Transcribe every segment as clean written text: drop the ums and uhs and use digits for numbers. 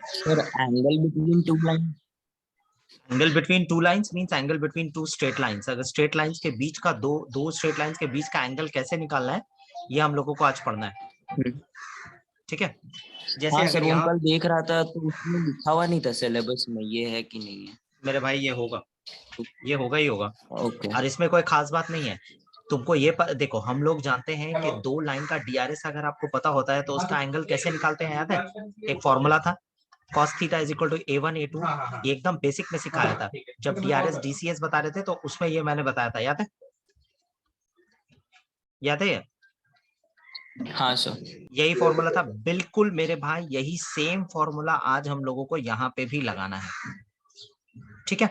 Sir angle between two line, angle between two lines means angle between two straight lines. अगर straight lines के बीच का दो straight lines के बीच का angle कैसे निकालना है, ये हम लोगों को आज पढ़ना है। ठीक है, जैसे हाँ अगर सर वो यहाँ कल देख रहा था तो उसमें लिखा हुआ नहीं था सिलेबस में, ये है कि नहीं है? मेरे भाई ये होगा, ये होगा ही होगा। ओके। और इसमें कोई खास बात नहीं है। तुमको ये देखो, हम लोग जानते हैं कि दो लाइन का डीआरएस अगर आपको पता होता है तो उसका एंगल कैसे निकालते हैं, याद है? एक फॉर्मूला था, cos theta is equal to a1 a2, एकदम बेसिक में सिखाया था। जब डीआरएस डीसीएस बता रहे थे तो उसमें ये मैंने बताया था, याद है? याद है? हाँ सर। यही फॉर्मूला था बिल्कुल मेरे भाई, यही सेम फॉर्मूला आज हम लोगों को यहाँ पे भी लगाना है। ठीक है,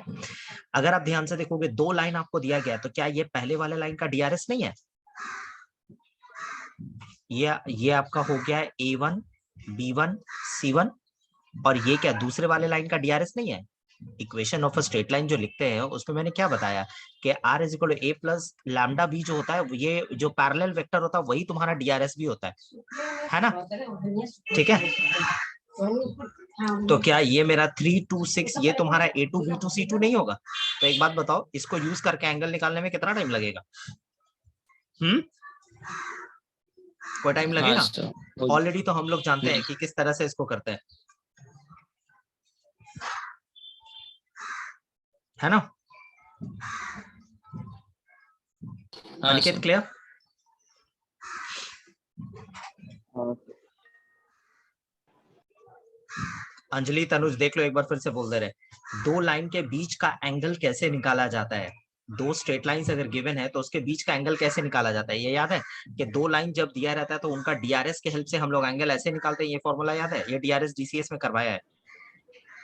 अगर आप ध्यान से देखोगे दो लाइन आपको दिया गया है, तो क्या ये पहले वाले लाइन का डीआरएस नहीं है? ये आपका हो गया है A1 B1 C1, और ये क्या दूसरे वाले लाइन का डीआरएस नहीं है? Equation of a straight line जो लिखते हैं उसमें मैंने क्या बताया कि r is equal to a plus lambda B जो होता है, ये जो पैरेलल वेक्टर होता है वही तुम्हारा डीआरएस भी होता है ना? ठीक है, तो क्या ये मेरा 3 2 6 ये तुम्हारा A2 B2 C2 नहीं होगा? तो एक बात बताओ, इसको यूज करके एंगल निकालने में कितना टाइम लगेगा? कोई टाइम लगेगा? ऑलरेडी तो हम लोग जानते हैं कि किस तरह से इसको करते हैं, है ना? अनिकेत क्लियर? अंजलि तनुज देख लो, एक बार फिर से बोल दे रहे, दो लाइन के बीच का एंगल कैसे निकाला जाता है? दो स्ट्रेट लाइंस अगर गिवन है तो उसके बीच का एंगल कैसे निकाला जाता है? ये याद है कि दो लाइन जब दिया रहता है तो उनका डीआरएस के हेल्प से हम लोग एंगल ऐसे निकालते हैं, ये फॉर्मूला याद है? ये डीआरएस डीसीएस में करवाया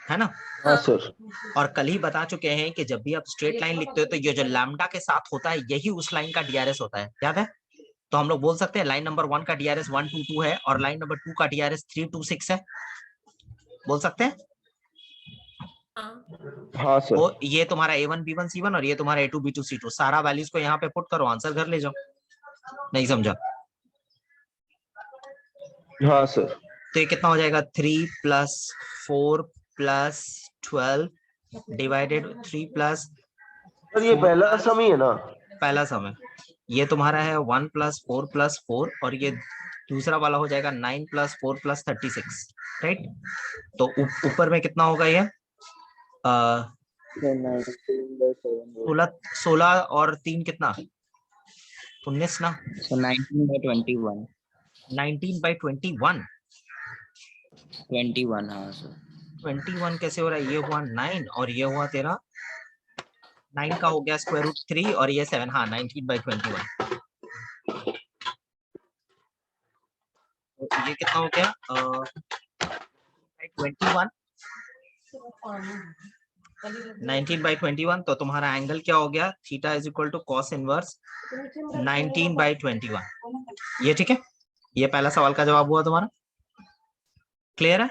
है ना? हाँ सर। और कल ही बता चुके हैं कि जब भी आप स्ट्रेट लाइन लिखते हो तो ये जो लैम्डा के साथ होता है यही उस लाइन का डीआरएस होता है, याद है? तो हम लोग बोल सकते हैं लाइन नंबर 1 का डीआरएस 122 है और लाइन नंबर 2 का डीआरएस 326 है, बोल सकते हैं? हाँ सर। तो ये तुम्हारा A1 B1 C1 और ये तुम्हारा A2 B2 C2, सारा वैल्यूज को यहाँ पे पुट करो, आंसर घर ले जाओ। नहीं समझा? हाँ सर। तो ये कितना हो जाएगा? 3 plus 4 plus 12 divided 3 plus, sir ये पहला सम ही है ना? पहला सम है। ये तुम्हारा है 1 प्लस 4 प्लस 4 और ये दूसरा वाला हो जाएगा 9 प्लस 4 प्लस 36, राइट? तो ऊपर में कितना होगा ये? 16 और 3 कितना? 19 ना? 19/21। 19/21। 21 हाँ सर। 21 कैसे हो रहा है? ये हुआ 9 और ये हुआ तेरा 9 का हो गया स्क्वायर रूट 3 और ये 7, हाँ 19/21। तो ये कितना हो गया? 21 19/21, तो तुम्हारा एंगल क्या हो गया? Theta is equal to cos inverse 19/21। ये ठीक है, ये पहला सवाल का जवाब हुआ तुम्हारा। क्लियर है?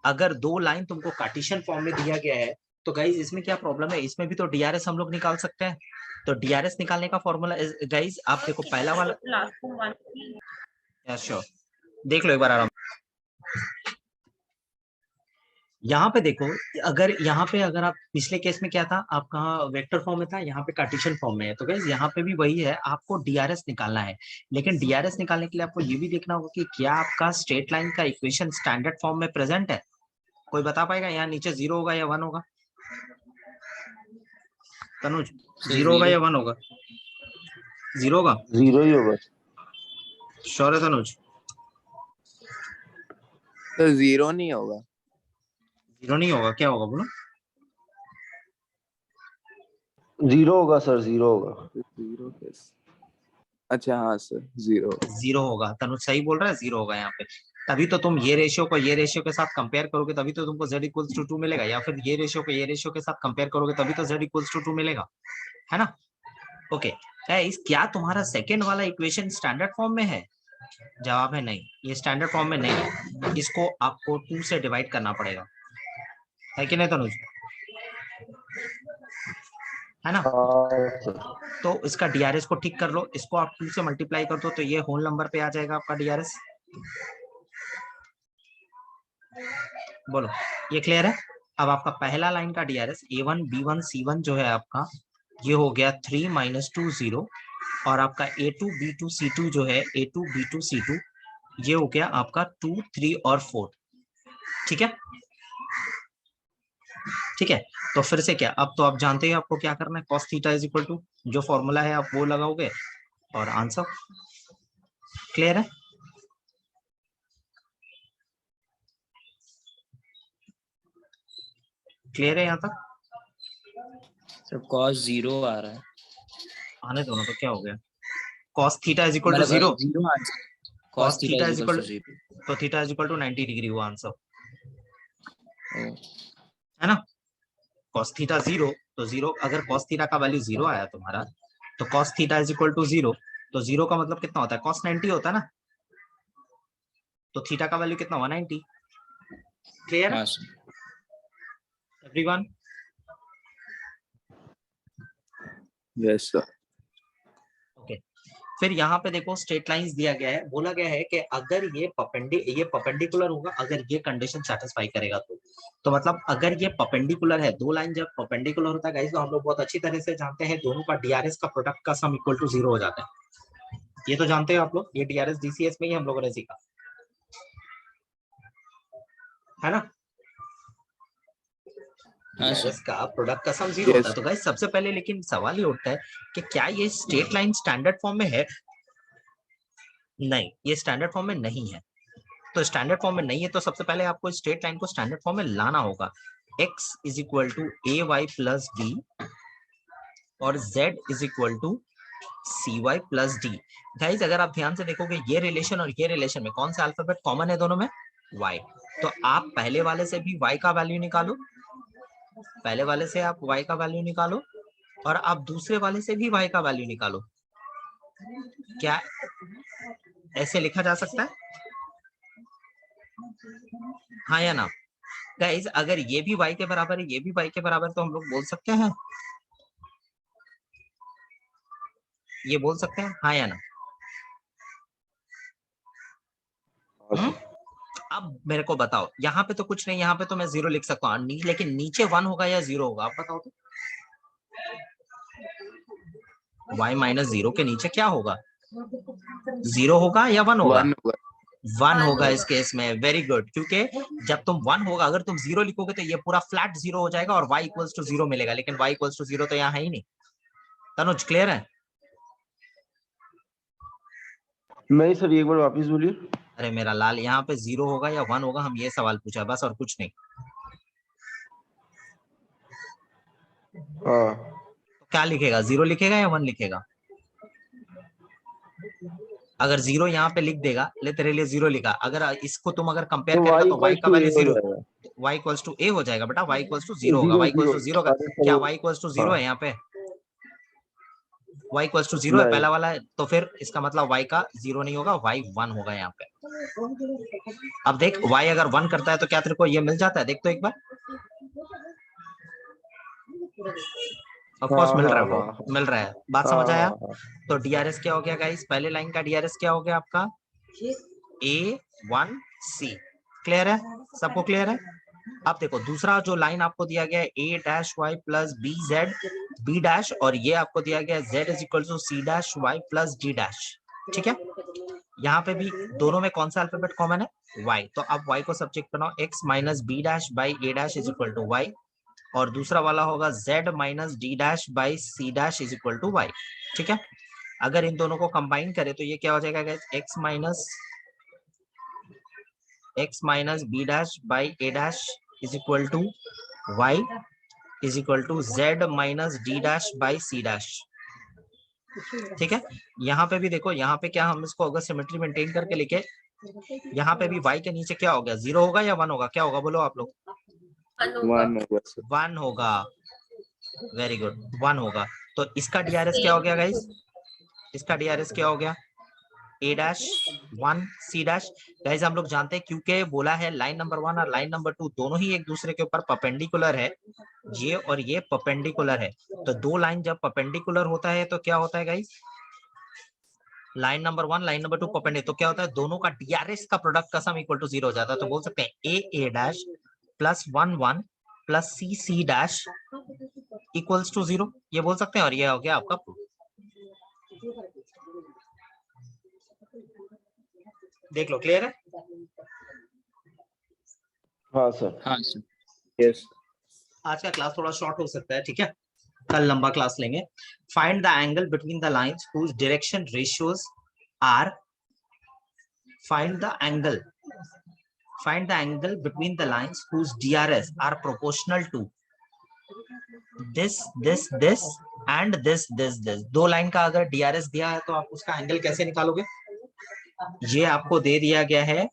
अगर दो लाइन तुमको कार्टेशियन फॉर्म में दिया गया है तो गाइज इसमें क्या प्रॉब्लम है? इसमें भी तो डीआरएस हम लोग निकाल सकते हैं। तो डीआरएस निकालने का फॉर्मूला गाइज आप देखो, पहला वाला श्योर देख लो एक बार आराम। यहाँ पे देखो, अगर यहाँ पे अगर आप पिछले केस में क्या था आपका, वेक्टर फॉर्म में था, यहाँ पे कार्टेशियन फॉर्म में है, तो गाइस यहाँ पे भी वही है, आपको डीआरएस निकालना है। लेकिन डीआरएस निकालने के लिए आपको ये भी देखना होगा कि क्या आपका स्ट्रेट लाइन का इक्वेशन स्टैंडर्ड फॉर्म में प्रेजेंट है। कोई बता पाएगा यहाँ नीचे 0 होगा या 1 होगा? तनुज 0 होगा या 1 होगा? 0 होगा? 0 ही होगा। श्योर है तनुज? तो 0 नहीं होगा। 0 नहीं होगा, क्या होगा बोलो? 0 होगा सर, 0 होगा। 0 कैसे? अच्छा हाँ सर 0 होगा। तनुज सही बोल रहा है, 0 होगा यहाँ पे। तभी तो तुम ये रेशियो को ये रेशियो के साथ कंपेयर करोगे तभी तो तुमको z इक्वल्स टू 2 मिलेगा, या फिर ये रेशियो को ये रेशियो के साथ कंपेयर करोगे तभी तो z इक्वल्स टू 2 मिलेगा, है ना? ओके गाइस, क्या तुम्हारा सेकंड वाला इक्वेशन स्टैंडर्ड फॉर्म में है? जवाब है नहीं, ये स्टैंडर्ड फॉर्म में नहीं है। इसको आपको 2 से डिवाइड करना पड़ेगा, है कि नहीं तनुज? है ना? तो इसका डीआरएस को ठीक कर लो, इसको आप 2 से मल्टीप्लाई कर दो तो ये होल नंबर पे आ जाएगा आपका डीआरएस। बोलो ये क्लियर है। अब आपका पहला लाइन का डीआरएस A1 B1 C1 जो है आपका ये हो गया 3 - 2 0 और आपका A2 B2 C2 जो है A2 B2 C2 ये हो गया आपका 2 3 और 4। ठीक है ठीक है। तो फिर से क्या, अब तो आप जानते हैं आपको क्या करना है, cos theta is equal to जो फॉर्मूला है आप वो लगाओगे और आंसर। क्लियर है। क्लियर है यहाँ तक। सर cos 0 आ रहा है, आने दो ना, तो क्या हो गया, cos theta is equal to मतलब 0, 0 answer, cos cos theta theta is is equal equal to 0। तो theta is equal to 90 degree हुआ आंसर, ओ, है ना। cos थीटा 0 तो 0, अगर cos थीटा का वैल्यू 0 आया तुम्हारा तो cos theta is equal to 0, तो 0 का मतलब कितना होता है, cos 90 होता है ना, तो थीटा का वैल्यू कितना हुआ 90। क्लियर हाँ sir. Everyone. Yes sir. Okay फिर यहाँ पे देखो स्ट्रेट लाइंस दिया गया है, बोला गया है कि अगर ये परपेंडिकुलर होगा, अगर ये कंडीशन सेटिस्फाई करेगा तो मतलब अगर ये परपेंडिकुलर है, दो लाइन जब परपेंडिकुलर होता है गाइस तो हम लोग बहुत अच्छी तरह से जानते हैं दोनों का डीआरएस का प्रोडक्ट का सम इक्वल टू 0 हो जाता है। ये तो जानते हो आप लोग, ये डीआरएस डीसीएस में ही हम लोगों ने सीखा है ना। हाँ डीआरएस सर। का प्रोडक्ट का सम 0 होता है। यस तो गाइस सबसे पहले लेकिन सवाल ये उठता है कि क्या ये स्ट्रेट लाइन स्टैंडर्ड फॉर्म में है। नहीं, ये स्टैंडर्ड फॉर्म में नहीं है। तो स्टैंडर्ड फॉर्म में नहीं है तो सबसे पहले आपको स्ट्रेट लाइन को स्टैंडर्ड फॉर्म में लाना होगा। x is equal to A Y plus D और z is equal to C Y plus D. Guys अगर आप ध्यान से देखोगे ये रिलेशन और ये रिलेशन में कौन सा अल्फाबेट कॉमन है दोनों में, y। तो आप पहले वाले से भी y का वैल्यू निकालो, पहले वाले से आप y का वैल्यू निकालो और आप दूसरे वाले से भी y का वैल्यू निकालो। क्या ऐसे लिखा जा सकता है, हाँ या ना। गाइस अगर ये भी y के बराबर है, ये भी y के बराबर है, तो हम लोग बोल सकते हैं, ये बोल सकते हैं हाँ या ना। अब मेरे को बताओ, यहाँ पे तो कुछ नहीं, यहाँ पे तो मैं 0 लिख सकता हूँ, लेकिन नीचे 1 होगा या 0 होगा, आप बताओ तो। y माइनस 0 के नीचे क्या होगा, 0 होगा या 1 होगा। 1 होगा। 1 होगा इस केस में, वेरी गुड, क्योंकि जब तुम 1 होगा, अगर तुम 0 लिखोगे तो ये पूरा फ्लैट 0 हो जाएगा और y इक्वल्स टू 0 मिलेगा, लेकिन y इक्वल्स टू 0 तो यहाँ है ही नहीं। तनुज क्लियर है। नहीं सर, एक बार वापस बोलिए। अरे मेरा लाल, यहाँ पे 0 होगा या 1 होगा, हम ये सवाल पूछा बस और कुछ नहीं। हाँ तो क्या लिखेगा, 0 लिखेगा या 1 लिखेगा। अगर 0 यहाँ पे लिख देगा, ले तेरे लिए 0 लिखा, अगर इसको तुम अगर कंपेयर तो करेगा y तो y का इक्वल्स टू वैल्यू ए हो 0, जाएगा। y इक्वल्स टू a हो जाएगा बेटा, y इक्वल्स टू 0 होगा, y 0 इक्वल्स 0 टू 0 का क्या y इक्वल्स टू 0 है यहाँ पे, y इक्वल्स टू 0 है नहीं। पहला वाला है, तो फिर इसका मतलब y का 0 नहीं होगा, y 1 होगा यहाँ पे। अब देख y अगर 1 करता है तो क्या तेरे को ये मिल जाता है, देख तो एक बार, ऑफ कोर्स मिल रहा है, वो मिल रहा है, बात समझ आया। तो डीआरएस क्या हो गया गाइस, पहले लाइन का डीआरएस क्या हो गया आपका A1C। क्लियर है, सबको क्लियर है। अब देखो दूसरा जो लाइन आपको दिया गया है A dash Y plus B Z B dash, और ये आपको दिया गया है Z is equal to C dash Y plus D dash. ठीक है, यहाँ पे भी दोनों में कौन सा अल्फाबेट कॉमन है, y। तो अब y को सब्जेक्ट बनाओ, x minus B dash by a dash is equal to y, और दूसरा वाला होगा z minus D dash by C dash is equal to y। ठीक है, अगर इन दोनों को कंबाइन करें तो ये क्या हो जाएगा guys, x minus B dash by a dash is equal to y is equal to z minus D dash by C dash. ठीक है, यहाँ पे भी देखो, यहाँ पे क्या हम इसको अगर सिमेट्री मेंटेन करके लिखे, यहाँ पे भी y के नीचे क्या हो गया, 0 होगा या 1 होगा, क्या होगा बोलो आप लोग। 1 होगा सर। 1 होगा, वेरी गुड, 1 होगा। तो इसका डीआरएस क्या हो गया गाइस, इसका डीआरएस क्या हो गया, a dash 1 c dash. Guys हम लोग जानते हैं क्योंकि बोला है लाइन नंबर 1 और लाइन नंबर 2 दोनों ही एक दूसरे के ऊपर परपेंडिकुलर है, ये और ये परपेंडिकुलर है। तो दो लाइन जब परपेंडिकुलर होता है तो क्या होता है guys, line number 1 line number 2 perpendicular, तो क्या होता है, दोनों का डीआरएस का प्रोडक्ट का सम इक्वल टू 0 हो जाता है। तो बोल सकते हैं a dash plus 1 1 plus C C dash equals to 0, ये बोल सकते हैं, और ये हो गया आपका प्रूफ। देख लो, क्लियर है? हाँ सर। हाँ सर। Yes. आज का क्लास थोड़ा शॉर्ट हो सकता है, ठीक है, कल लंबा क्लास लेंगे। Find the angle between the lines whose direction ratios are, find the angle between the lines whose DRS are proportional to this and this। दो लाइन का अगर DRS दिया है तो आप उसका एंगल कैसे निकालोगे? ये आपको दे दिया गया है,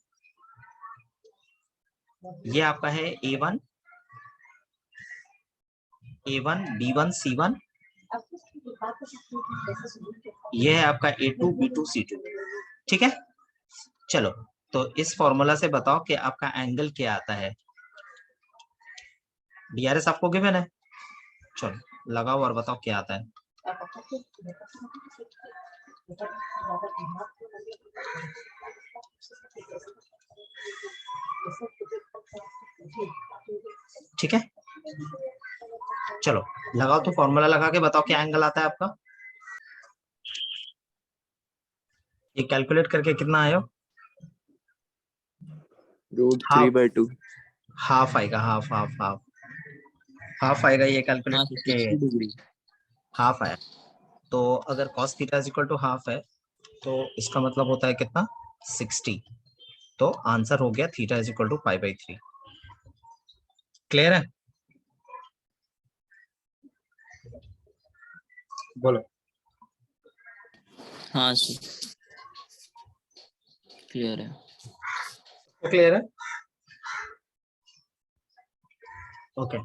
ये आपका है A1 B1 C1, ये है आपका A2 B2 C2, ठीक है। चलो, तो इस फॉर्मूला से बताओ कि आपका एंगल क्या आता है। DRS आपको गिवन है, चलो लगाओ और बताओ क्या आता है। ठीक है, चलो लगाओ, तो फॉर्मूला लगा के बताओ क्या एंगल आता है आपका। ये कैलकुलेट करके कितना आया? √3/2। हाफ आएगा, हाफ आएगा, ये कैलकुलेट हाँ करके 60 डिग्री। हाफ आया। तो अगर cos theta is equal to half है तो इसका मतलब होता है कितना? 60। तो आंसर हो गया theta is equal to π/3। Clear है? बोलो। हाँ सर, क्लियर है। क्लियर है? Okay.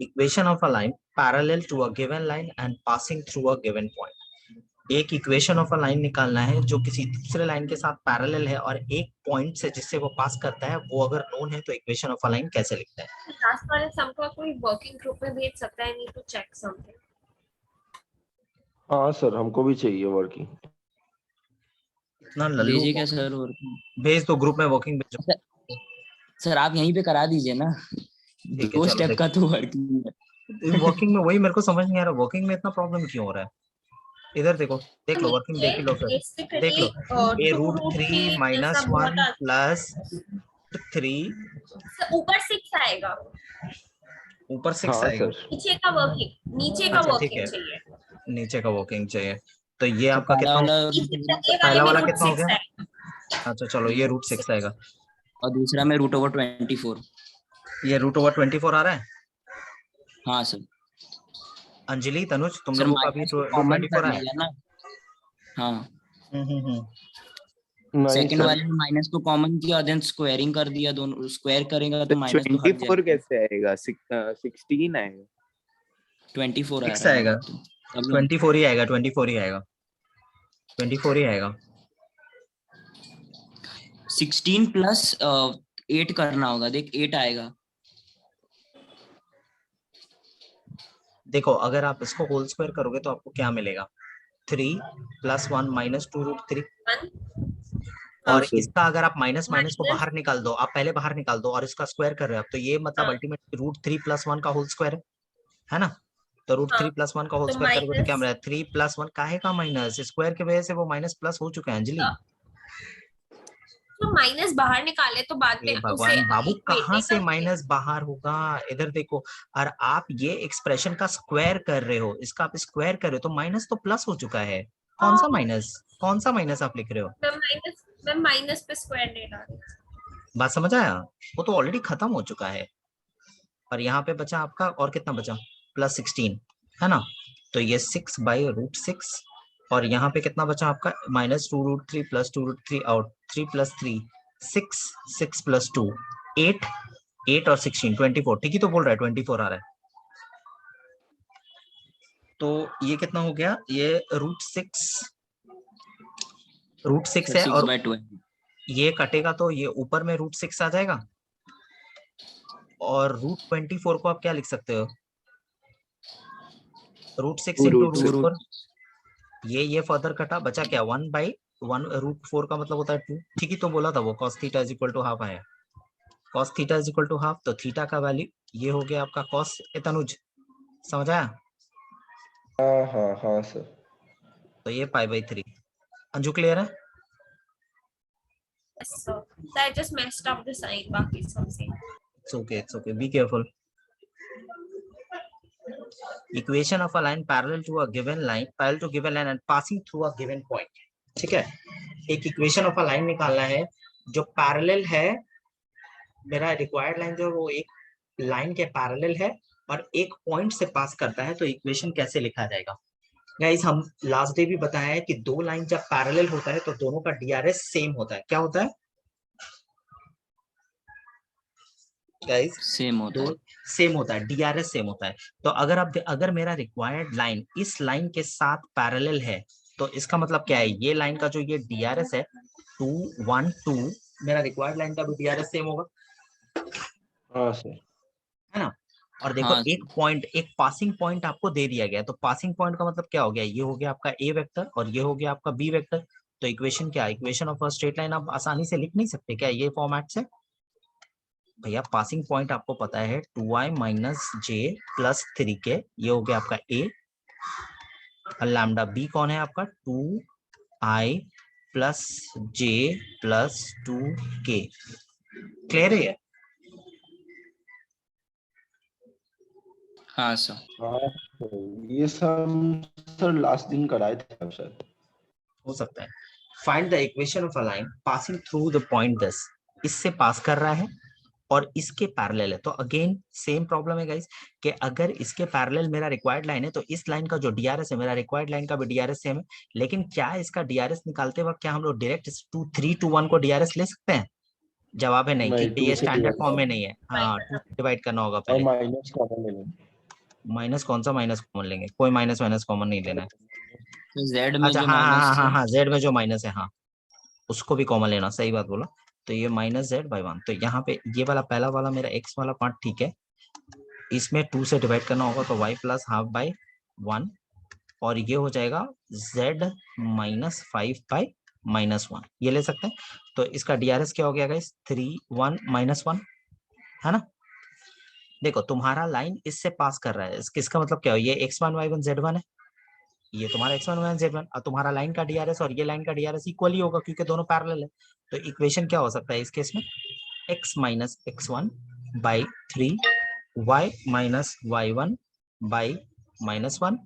Equation of a line parallel to a given line and passing through a given point. एक इक्वेशन ऑफ अ लाइन निकालना है जो किसी दूसरे लाइन के साथ पैरेलल है और एक पॉइंट से जिससे वो पास करता है वो अगर नोन है तो इक्वेशन ऑफ अ लाइन कैसे लिखते हैं? लास्ट वाले सम को कोई वर्किंग ग्रुप में भेज सकता है, नहीं तो चेक समथिंग। हाँ सर, हमको भी चाहिए वर्किंग। इतना लल्लू भेजिए क्या सर? और भेज दो, ग्रुप में वर्किंग भेजो। सर आप यहीं पे करा दीजिए ना, ठीक है, 2 चलो स्टेप का तो वर्किंग है। वर्किंग में वही मेरे को समझ नहीं आ रहा, वर्किंग में इतना प्रॉब्लम क्यों हो रहा है? इधर देखो, देख लो, वर्किंग देख ही लो फिर। देख लो, a √3 - 1 + 3 ऊपर 6 आएगा, ऊपर 6 हाँ आएगा। सर। नीचे का वर्किंग, नीचे का अच्छा ठीक वर्किंग है, चाहिए। नीचे का वर्किंग चाहिए। तो ये तो आपका पहला कितना? वाला पहला वाला √6 कितना हो गया? आएगा। अच्छा चलो, ये √6 आएगा। और दूसरा में √24। ये √24 आ रहा है। हाँ सर। अंजलि, तनुज, तुम सर लोगों का भी माइनस को कॉमन √24 कर आया है? लिया ना। हाँ, हम्म। नहीं सेकंड सर। वाले में माइनस को कॉमन किया, देन स्क्वायरिंग कर दिया, दोनों स्क्वायर करेगा तो माइनस तो हट 24 जाएगा। कैसे आएगा? 16 आएगा। 24 आ 6 रहा है आएगा, तो तभी 24 ही आएगा, 24 ही आएगा, 24 ही आएगा। 16 प्लस 8 करना होगा, देख 8 आएगा। देखो, अगर आप इसको होल स्क्वायर करोगे तो आपको क्या मिलेगा? 3 + 1 - 2√3। और सर। इसका अगर आप माइनस माइनस को बाहर निकाल दो, आप पहले बाहर निकाल दो और इसका स्क्वायर कर रहे हो आप, तो ये मतलब अल्टीमेटली √3 + 1 का होल स्क्वायर है ना। तो √3 + 1 का होल तो स्क्वायर करोगे तो क्या माइनस मिला? 3 + 1 काहे का माइनस? स्क्वायर की वजह से वो माइनस प्लस हो चुका है अंजलि। तो माइनस बाहर निकाले तो बाद ये में उसे भगवान बाबू, इक्वेट कहाँ नहीं से करते। माइनस बाहर होगा? इधर देखो, और आप ये एक्सप्रेशन का स्क्वायर कर रहे हो, इसका आप स्क्वायर कर रहे हो तो माइनस तो प्लस हो चुका है। कौन सा माइनस? कौन सा माइनस आप लिख रहे हो? मैं माइनस पे स्क्वायर नहीं डाल रही। बात समझ आया? वो तो ऑलरेडी खत्म हो चुका है। और यहाँ पे बचा आपका, और कितना बचा? +16 है ना। तो ये 6/√6 और यहाँ पे कितना बचा आपका? -2√3 + 2√3 और 3 + 3 6, 6 + 2 8, 8 और 16 24। ठीक ही तो बोल रहा है, 24 आ रहा है। तो ये कितना हो गया? ये √6 है, और 6/12। ये कटेगा तो ये ऊपर में √6 आ जाएगा। और √24 को आप क्या लिख सकते हो? √6 × √6। √4। ये फर्दर कटा, बचा क्या? 1/√6 1√4 का मतलब होता है 2। ठीक ही तो बोला था वो, cos theta is equal to half आया। cos theta is equal to half, तो थीटा का वैल्यू ये हो गया आपका cos ए तनुज, समझ आया? हाँ हाँ हाँ सर। तो ये π/3। अंजू क्लियर है? Yes, sir. So I just messed up the sign. बाकी सब same. It's okay, be careful. Equation of a line parallel to a given line and passing through a given point. ठीक है, एक equation of a line निकालना है जो parallel है, मेरा रिक्वायर्ड लाइन जो वो एक लाइन के पैरेलल है और एक पॉइंट से पास करता है, तो इक्वेशन कैसे लिखा जाएगा? गाइस हम लास्ट डे भी बताया है कि दो लाइन जब पैरेलल होता है तो दोनों का डीआरएस सेम होता है। क्या होता है गाइस? सेम होता है। सेम होता है, डीआरएस सेम होता है। तो अगर मेरा रिक्वायर्ड लाइन इस लाइन के साथ पैरेलल है तो इसका मतलब क्या है, ये लाइन का जो ये डीआरएस है 2 1 2, मेरा रिक्वायर्ड लाइन का भी डीआरएस सेम होगा, हाँ सर। है ना? और देखो हाँ एक पॉइंट, एक पासिंग पॉइंट आपको दे दिया गया है, तो पासिंग पॉइंट का मतलब क्या हो गया, ये हो गया आपका ए वेक्टर और ये हो गया आपका बी वेक्टर। तो इक्वेशन क्या है, equation of a straight line आप आसानी से लिख नहीं सकते क्या ये फॉर्मेट से? भैया पासिंग पॉइंट आपको पता है 2i माइनस जे प्लस 3k, ये हो गया आपका ए, और लैम्डा बी कौन है आपका 2i प्लस जे प्लस 2k। क्लियर है? हाँ सर। हाँ सर, ये सब सर लास्ट दिन कराए थे हम सर। हो सकता है। Find the equation of a line passing through the point this, इससे पास कर रहा है और इसके पैरेलल है। तो अगेन सेम प्रॉब्लम है गाइस कि अगर इसके पैरेलल मेरा रिक्वायर्ड लाइन है तो इस लाइन का जो डीआरएस है मेरा रिक्वायर्ड लाइन का भी डीआरएस सेम है। लेकिन क्या इसका डीआरएस निकालते वक्त क्या हम लोग डायरेक्ट 2 3 to 1 को डीआरएस ले सकते हैं? जवाब है नहीं, नहीं, क्योंकि 2 ये से स्टैंडर्ड डिवाइड फॉर्म में नहीं है। हाँ, 2 से डिवाइड करना होगा और पहले। माइनस कॉमन ले लेंगे। माइनस कौन सा माइनस कॉमन लेंगे? कोई माइनस माइनस कॉमन नहीं लेना है। तो जेड में अच्छा जो हाँ हाँ माइनस हाँ हाँ है, हाँ, जेड में जो माइनस है, हाँ उसको भी कॉमन लेना, सही बात बोला। तो ये -z/1, तो यहाँ पे ये वाला पहला वाला मेरा x वाला पार्ट ठीक है, इसमें 2 से डिवाइड करना होगा तो y प्लस हाफ बाई 1, और ये हो जाएगा z माइनस 5/-1, ये ले सकते हैं। तो इसका डीआरएस क्या हो गया गाइस, 3 1 -1, है ना? देखो तुम्हारा लाइन इससे पास कर रहा है, इसका मतलब क्या हो, ये x1 y1 z1 है, ये तुम्हारा x1 y1 z1, और तुम्हारा लाइन का डीआरएस और ये लाइन का डीआरएस इक्वल ही होगा क्योंकि दोनों पैरेलल है। तो इक्वेशन क्या हो सकता है इस केस में, x minus x1/3 y minus y1 by -1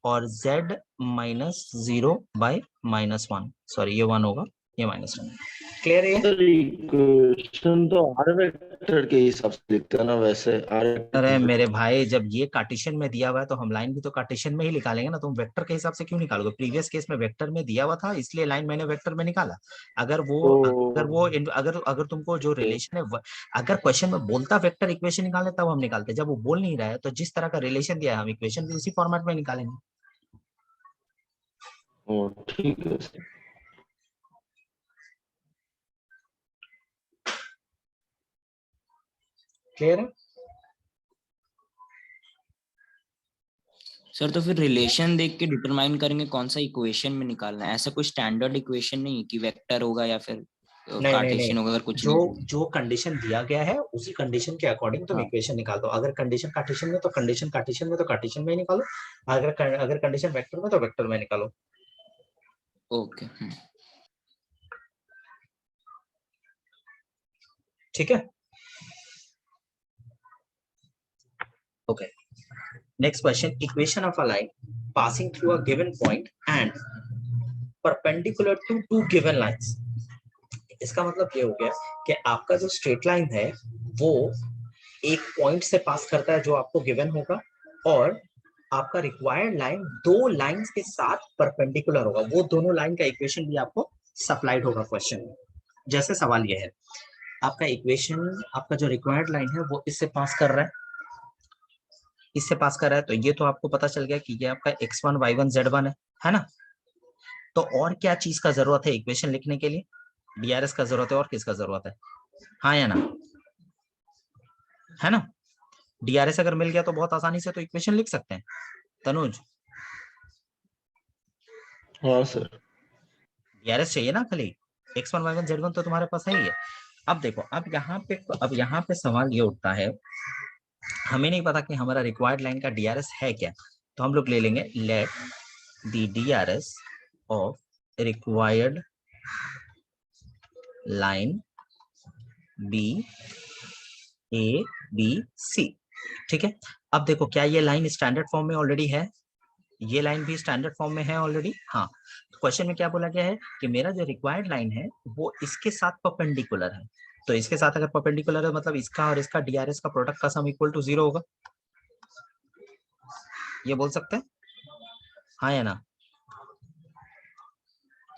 और z माइनस 0/-1, सॉरी ये 1 होगा, ये -1। क्लियर है? सर इक्वेशन तो आर वेक्टर के हिसाब से लिखते हैं ना, वैसे आर अरे मेरे भाई, जब ये कार्टेशियन में दिया हुआ है तो हम लाइन भी तो कार्टेशियन में ही निकालेंगे ना, तुम वेक्टर के हिसाब से क्यों निकालोगे? प्रीवियस केस में वेक्टर में दिया हुआ था इसलिए लाइन मैंने वेक्टर में निकाला। अगर अगर तुमको जो रिलेशन है, अगर क्वेश्चन में बोलता वेक्टर इक्वेशन निकालने तब हम निकालते, जब वो बोल नहीं रहा है तो जिस तरह का रिलेशन दिया है हम इक्वेशन भी उसी फॉर्मेट में निकालेंगे। ठीक है सर। क्लियर है? सर तो फिर रिलेशन देख के डिटरमाइन करेंगे कौन सा इक्वेशन में निकालना है, ऐसा कोई स्टैंडर्ड इक्वेशन नहीं है कि वेक्टर होगा या फिर कार्टेशियन होगा, अगर कुछ नहीं। जो कंडीशन दिया गया है उसी कंडीशन के अकॉर्डिंग तुम हाँ। इक्वेशन निकाल दो। अगर कंडीशन कार्टेशियन में तो कंडीशन कार्टेशियन में तो कार्टेशियन में ही निकालो, अगर कंडीशन वेक्टर में तो वेक्टर में निकालो। ओके। ठीक है, okay. Next question, equation of a line passing through a given point and perpendicular to two given lines. इसका मतलब ये हो गया कि आपका जो स्ट्रेट लाइन है वो एक पॉइंट से पास करता है जो आपको गिवन होगा, और आपका रिक्वायर्ड लाइन दो लाइंस के साथ परपेंडिकुलर होगा, वो दोनों लाइन का इक्वेशन भी आपको सप्लाइड होगा क्वेश्चन में। जैसे सवाल ये है, आपका इक्वेशन, आपका जो रिक्वायर्ड लाइन है वो इससे पास कर रहा है, इससे पास कर रहा है, तो ये तो आपको पता चल गया कि ये आपका x1 y1 z1 है ना? तो और क्या चीज का जरूरत है इक्वेशन लिखने के लिए? डीआरएस का जरूरत है, और किसका जरूरत है? हाँ या ना? है ना? डीआरएस अगर मिल गया तो बहुत आसानी से तो इक्वेशन लिख सकते हैं। तनुज, हाँ सर। डीआरएस चाहिए ना खाली, x1 y1 z1 तो तुम्हारे पास है ही है। अब देखो, अब यहाँ पे सवाल ये उठता है, हमें नहीं पता कि हमारा रिक्वायर्ड लाइन का डीआरएस है क्या, तो हम लोग ले लेंगे let the DRS of required line be A B C. ठीक है, अब देखो क्या ये लाइन स्टैंडर्ड फॉर्म में ऑलरेडी है, ये लाइन भी स्टैंडर्ड फॉर्म में है ऑलरेडी। हाँ, क्वेश्चन में क्या बोला गया है कि मेरा जो रिक्वायर्ड लाइन है वो इसके साथ परपेंडिकुलर है, तो इसके साथ अगर परपेंडिकुलर है मतलब इसका और इसका डीआरएस का प्रोडक्ट का सम इक्वल टू 0 होगा, ये बोल सकते हैं हाँ या ना?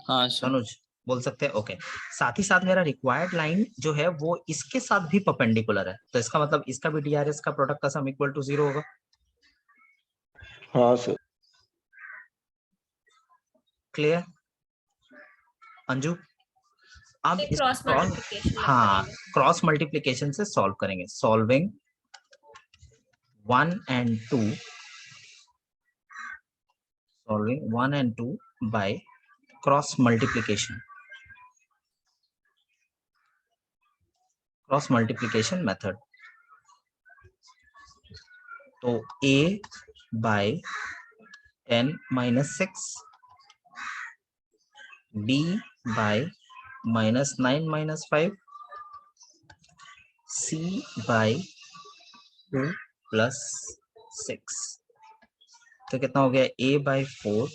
हाँ सर। तनुज बोल सकते हैं, ओके। साथ ही साथ मेरा रिक्वायर्ड लाइन जो है वो इसके साथ भी परपेंडिकुलर है, तो इसका मतलब इसका भी डीआरएस का प्रोडक्ट का सम इक्वल टू 0 होगा। हाँ सर। क्लियर अंजू? अब फिर इस क्रॉस मल्टीप्लिकेशन हाँ, क्रॉस मल्टीप्लिकेशन से सॉल्व करेंगे, solving 1 and 2, solving 1 and 2 by cross multiplication, cross multiplication method। तो a by 10 minus 6, b by minus 9 minus 5, c by 2 plus 6, तो कितना हो गया, a by 4,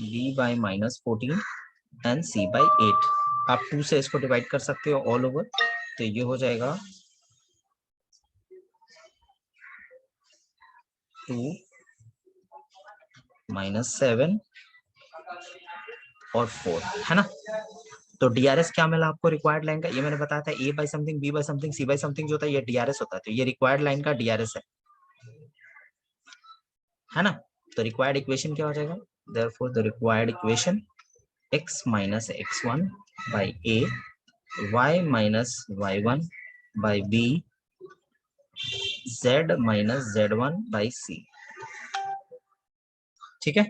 b by minus 14 and c by 8। आप 2 से इसको डिवाइड कर सकते हो ऑल ओवर, तो ये हो जाएगा 2 minus 7 और 4, है ना? तो डीआरएस क्या मिला आपको रिक्वायर्ड लाइन का, ये मैंने बताया था, A by something, B by something, C by something जो होता है ये डीआरएस होता है, तो ये रिक्वायर्ड लाइन का डीआरएस है ना? तो रिक्वायर्ड इक्वेशन क्या हो जाएगा, therefore the required equation x minus x1 by a, y minus y1 by b, z minus z1 by c। ठीक है,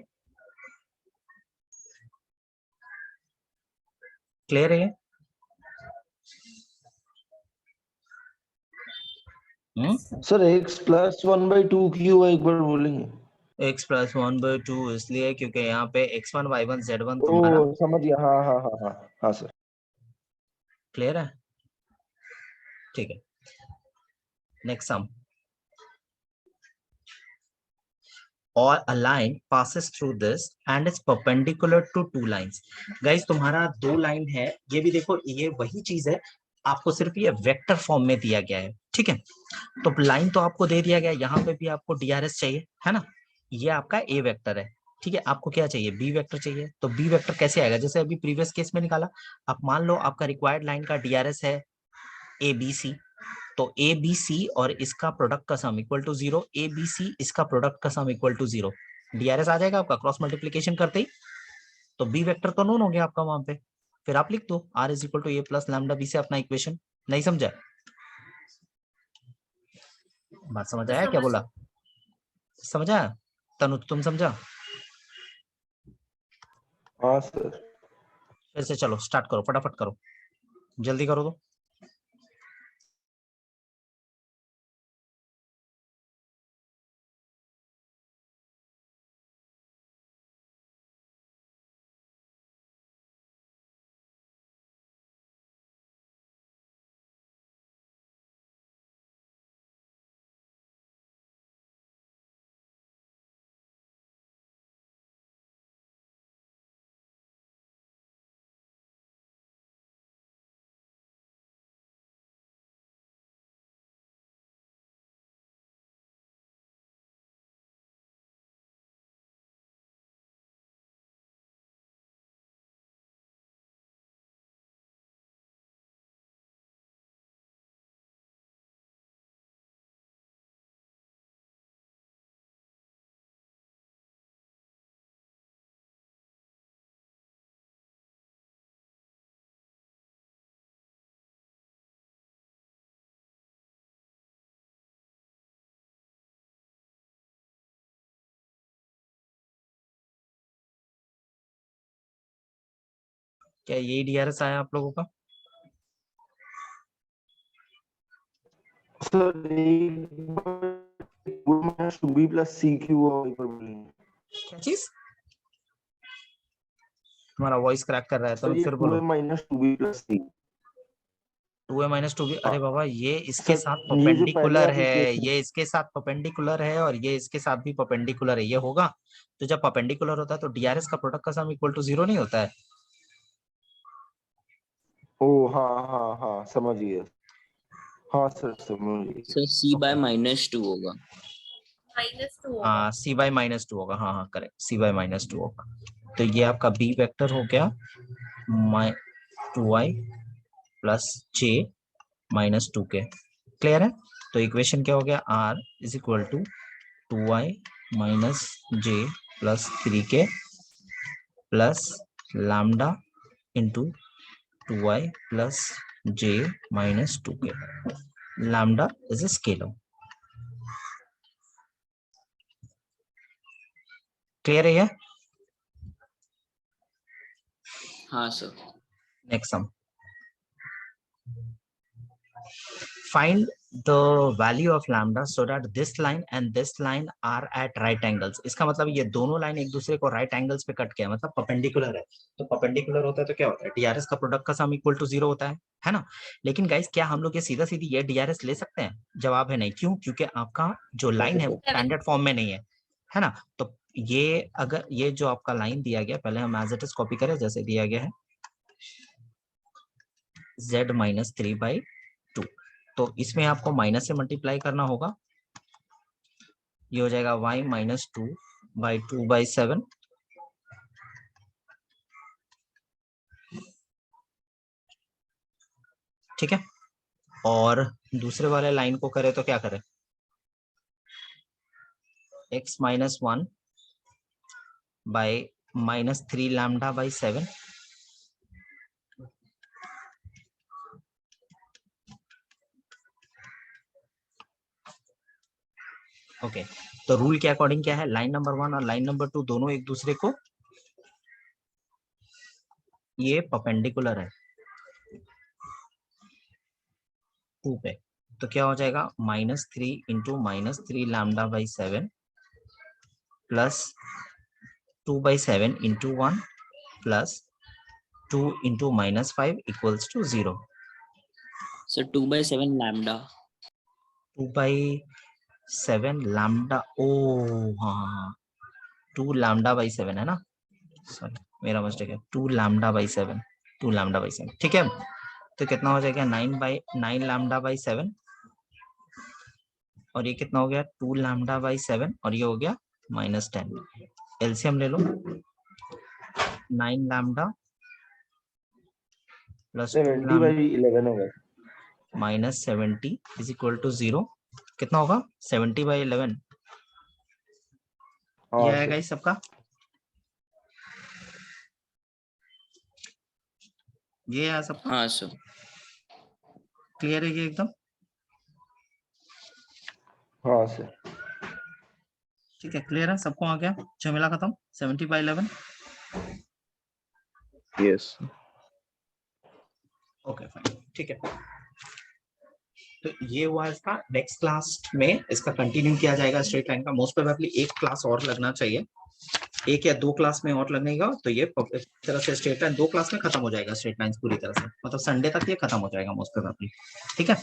क्लियर है? सर x+1/2 क्यों है, एक बार बोलेंगे? x प्लस 1/2 इसलिए क्योंकि यहाँ पे x1 y1 z1 ओ तुम्हारा समझ गया, हाँ हाँ हाँ हाँ हाँ सर। क्लियर है। ठीक है, next sum, or a line passes through this and is perpendicular to two lines। Guys तुम्हारा दो लाइन है, ये भी देखो ये वही चीज है, आपको सिर्फ ये वेक्टर फॉर्म में दिया गया है। ठीक है, तो लाइन तो आपको दे दिया गया, यहाँ पे भी आपको डीआरएस चाहिए है ना, ये आपका ए वेक्टर है। ठीक है, आपको क्या चाहिए, बी वेक्टर चाहिए, तो बी वेक्टर कैसे आएगा, जैसे अभी प्रीवियस केस में निकाला, आप मान लो आपका रिक्वायर्ड लाइन का डीआरएस है ए बी सी, तो ए बी सी और इसका प्रोडक्ट का sum equal to 0, A B C इसका प्रोडक्ट का सम इक्वल टू 0, डीआरएस आ जाएगा आपका क्रॉस मल्टीप्लीकेशन करते ही, तो बी वेक्टर तो नोन हो गया आपका वहां पे, फिर आप लिख दो R is equal to A plus lambda B से अपना इक्वेशन। नहीं समझा? बात समझ आया क्या बोला? समझा तनु, तुम समझा? हाँ सर। फिर से चलो स्टार्ट करो, फटाफट करो, जल्दी करो तो। क्या यही डीआरएस आया आप लोगों का? Sir two B plus C Q क्या चीज? तुम्हारा वॉइस क्रैक कर रहा है, तो फिर बोलो। माइनस टू बी प्लस सी। 2a माइनस 2b, अरे बाबा ये इसके सर साथ ये जो पहले परपेंडिकुलर आप है, इक्वेशन ये इसके साथ परपेंडिकुलर है, और ये इसके साथ भी परपेंडिकुलर है, ये होगा। तो जब परपेंडिकुलर होता है तो डीआरएस का प्रोडक्ट का सम इक्वल टू 0 नहीं होता है? ओ हाँ हाँ हाँ समझ गया। हाँ सर समझ गया। सर c बाय -2 होगा। -2 होगा। हाँ c बाय -2 होगा, हाँ हाँ करेक्ट, c बाय -2 होगा। तो ये आपका बी वेक्टर हो गया 2y plus j -2k। Clear है? तो इक्वेशन क्या हो गया, r is equal to 2y minus j plus 3k plus lambda into 2y plus j minus 2k। Lambda is a scalar। Clear है ये? हाँ sir. Next sum, find the value of lambda so that this line and this line are at right angles। इसका मतलब ये दोनों line एक दूसरे को राइट एंगल्स पे कट किया, मतलब परपेंडिकुलर है। तो परपेंडिकुलर होता है तो क्या होता है, डीआरएस का प्रोडक्ट का सम इक्वल टू 0 होता है ना। लेकिन गाइस क्या हम लोग ये सीधा सीधी ये डीआरएस ले सकते हैं? जवाब है नहीं। क्यों? क्योंकि आपका जो लाइन है वो स्टैंडर्ड फॉर्म में नहीं है ना। तो ये अगर ये जो आपका लाइन दिया गया, पहले हम एज इट इज कॉपी करें जैसे दिया गया है z माइनस 3/2। तो इसमें आपको माइनस से मल्टीप्लाई करना होगा, ये हो जाएगा y माइनस 2/2/7 ठीक है। और दूसरे वाले लाइन को करें तो क्या करें, x माइनस 1 बाय -3 λ/7। ओके, तो रूल के अकॉर्डिंग क्या है, लाइन नंबर 1 और लाइन नंबर 2 दोनों एक दूसरे को ये परपेंडिकुलर है 2 पे। तो क्या हो जाएगा, -3 into -3 λ/7 plus 2/7 into 1 plus 2 into -5 equals to 0। Sir 2/7 lambda. 2/7 lambda, ओ हाँ 2 λ/7 है ना, सॉरी मेरा मिस्टेक है, 2 λ/7, 2 λ/7 ठीक है। तो कितना हो जाएगा 9 λ/7, और ये कितना हो गया 2 λ/7, और ये हो गया -10। एलसीएम ले लो, 9 लैम्डा प्लस 70/11 होगा। -70 इज इक्वल टू 0। कितना होगा 70/11, हाँ ये आएगा इस सबका, ये है सबका। हाँ सर। क्लियर है ये एकदम? हाँ सर। ठीक है, क्लियर है सबको, आ गया झमेला खत्म। 70/11 यस। ओके फाइन, ठीक है। तो ये हुआ इसका। नेक्स्ट क्लास में इसका कंटिन्यू किया जाएगा स्ट्रेट लाइन का। मोस्ट प्रोबेबली एक क्लास और लगना चाहिए, 1 या 2 क्लास में और लगने का, तो ये इस तरह से स्ट्रेट लाइन 2 क्लास में खत्म हो जाएगा स्ट्रेट लाइन पूरी तरह से, मतलब संडे तक ये खत्म हो जाएगा मोस्ट प्रोबेबली। ठीक है,